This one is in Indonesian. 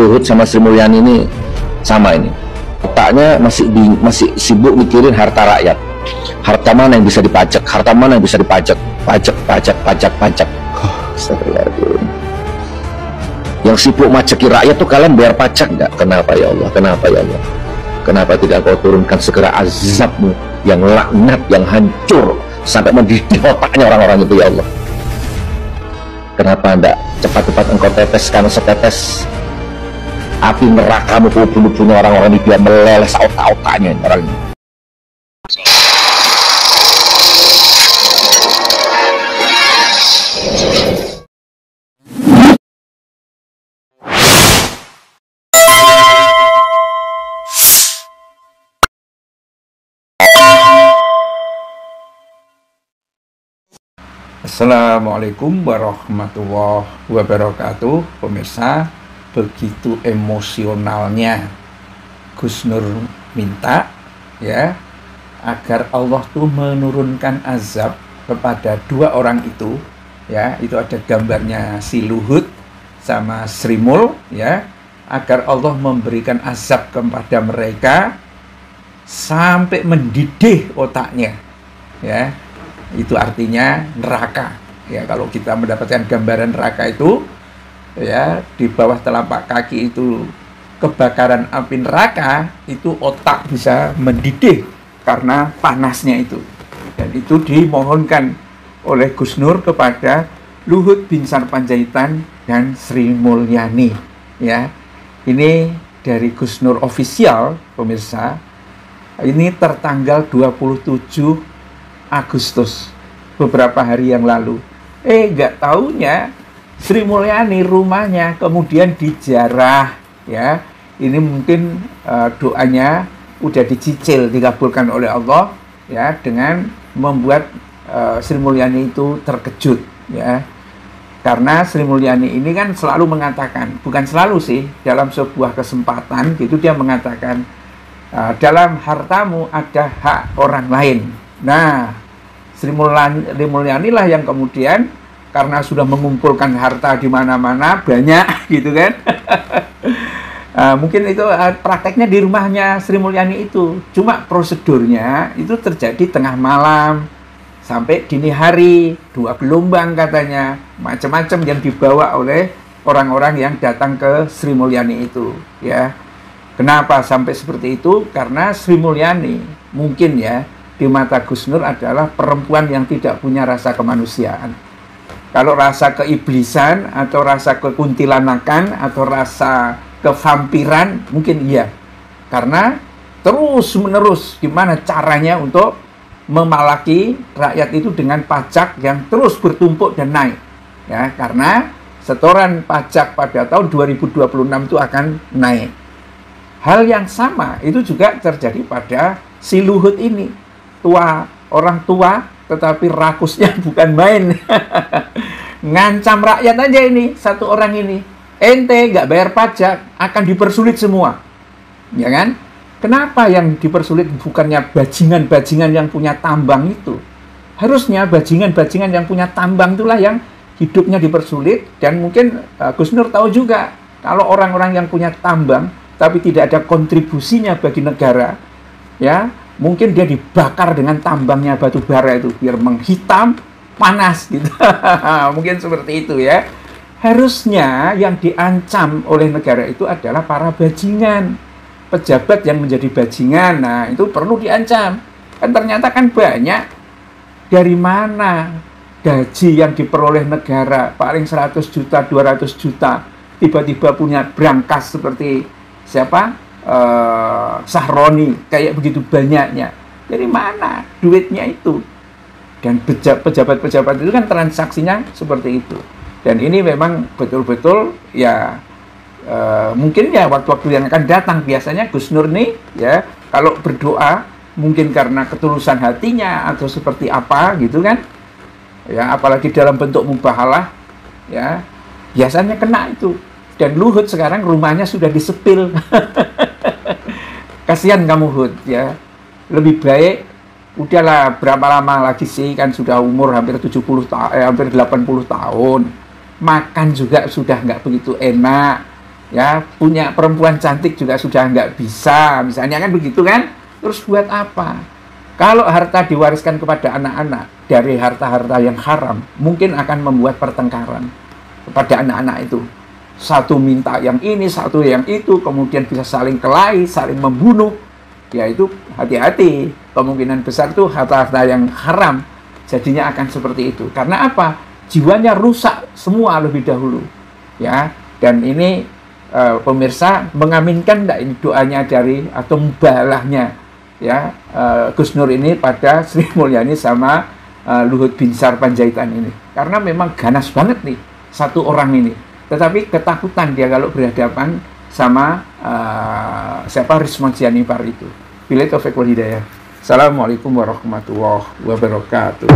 Luhut sama Sri Mulyani ini sama ini. Otaknya masih sibuk mikirin harta rakyat. Harta mana yang bisa dipajak? Harta mana yang bisa dipajak? Pajak. Astagfirullahaladzim. Yang sibuk majeki rakyat tuh kalian bayar pajak nggak? Kenapa ya Allah? Kenapa ya Allah? Kenapa tidak kau turunkan segera azabmu yang laknat, yang hancur sampai mendidih otaknya orang-orang itu ya Allah? Kenapa tidak cepat-cepat engkau teteskan setetes api nerakamu ke bunuh-bunuh orang-orang ini biar meleleh otak-otaknya orang ini? Assalamualaikum warahmatullahi wabarakatuh. Pemirsa, begitu emosionalnya Gus Nur minta ya agar Allah tuh menurunkan azab kepada dua orang itu ya, itu ada gambarnya si Luhut sama Sri Mul ya, agar Allah memberikan azab kepada mereka sampai mendidih otaknya ya. Itu artinya neraka ya. Kalau kita mendapatkan gambaran neraka itu ya, di bawah telapak kaki itu kebakaran api neraka, itu otak bisa mendidih karena panasnya itu. Dan itu dimohonkan oleh Gus Nur kepada Luhut bin Sarpanjaitan dan Sri Mulyani ya. Ini dari Gus Nur official, pemirsa. Ini tertanggal 27 Agustus, beberapa hari yang lalu. Nggak taunya Sri Mulyani rumahnya kemudian dijarah ya. Ini mungkin doanya udah dicicil, dikabulkan oleh Allah ya, dengan membuat Sri Mulyani itu terkejut ya. Karena Sri Mulyani ini kan selalu mengatakan, bukan selalu sih, dalam sebuah kesempatan gitu dia mengatakan, dalam hartamu ada hak orang lain. Nah, Sri Mulyani lah yang kemudian karena sudah mengumpulkan harta di mana-mana banyak gitu kan. Mungkin itu prakteknya di rumahnya Sri Mulyani itu. Cuma prosedurnya itu terjadi tengah malam sampai dini hari, 2 gelombang katanya, macam-macam yang dibawa oleh orang-orang yang datang ke Sri Mulyani itu ya. Kenapa sampai seperti itu? Karena Sri Mulyani mungkin ya di mata Gus Nur adalah perempuan yang tidak punya rasa kemanusiaan. Kalau rasa keiblisan atau rasa kekuntilanakan atau rasa kevampiran mungkin iya. Karena terus-menerus gimana caranya untuk memalaki rakyat itu dengan pajak yang terus bertumpuk dan naik. Ya, karena setoran pajak pada tahun 2026 itu akan naik. Hal yang sama itu juga terjadi pada si Luhut ini. Orang tua, tetapi rakusnya bukan main. Ngancam rakyat aja ini, satu orang ini. Ente nggak bayar pajak, akan dipersulit semua. Ya kan? Kenapa yang dipersulit bukannya bajingan-bajingan yang punya tambang itu? Harusnya bajingan-bajingan yang punya tambang itulah yang hidupnya dipersulit. Dan mungkin Gus Nur tahu juga, kalau orang-orang yang punya tambang, tapi tidak ada kontribusinya bagi negara, ya, mungkin dia dibakar dengan tambangnya batu bara itu biar menghitam, panas gitu. Mungkin seperti itu ya. Harusnya yang diancam oleh negara itu adalah para bajingan, pejabat yang menjadi bajingan. Nah, itu perlu diancam. Kan ternyata kan banyak. Dari mana gaji yang diperoleh negara paling 100 juta, 200 juta, tiba-tiba punya brankas seperti siapa? Sahroni, kayak begitu banyaknya. Dari mana duitnya itu? Dan pejabat-pejabat itu kan transaksinya seperti itu. Dan ini memang betul-betul ya mungkin ya waktu-waktu yang akan datang biasanya Gus Nur nih ya, kalau berdoa mungkin karena ketulusan hatinya atau seperti apa gitu kan. Ya, apalagi dalam bentuk mubahalah ya, biasanya kena itu. Dan Luhut sekarang rumahnya sudah disepil. Kasihan kamu Hud ya. Lebih baik udahlah, berapa lama lagi sih, kan sudah umur hampir 80 tahun. Makan juga sudah nggak begitu enak. ya punya perempuan cantik juga sudah nggak bisa, misalnya kan begitu kan. Terus buat apa? Kalau harta diwariskan kepada anak-anak dari harta-harta yang haram, mungkin akan membuat pertengkaran kepada anak-anak itu. Satu minta yang ini, satu yang itu, kemudian bisa saling kelahi, saling membunuh. Ya itu hati-hati, kemungkinan besar itu harta-harta yang haram jadinya akan seperti itu. Karena apa? Jiwanya rusak semua lebih dahulu. Ya, dan ini pemirsa mengaminkan enggak ini doanya dari atau mubalahnya ya Gus Nur ini pada Sri Mulyani sama Luhut Binsar Panjaitan ini. Karena memang ganas banget nih satu orang ini. Tetapi ketakutan dia kalau berhadapan sama siapa Rismon Sianipar itu. Billahi taufiq wal hidayah. Assalamualaikum warahmatullahi wabarakatuh.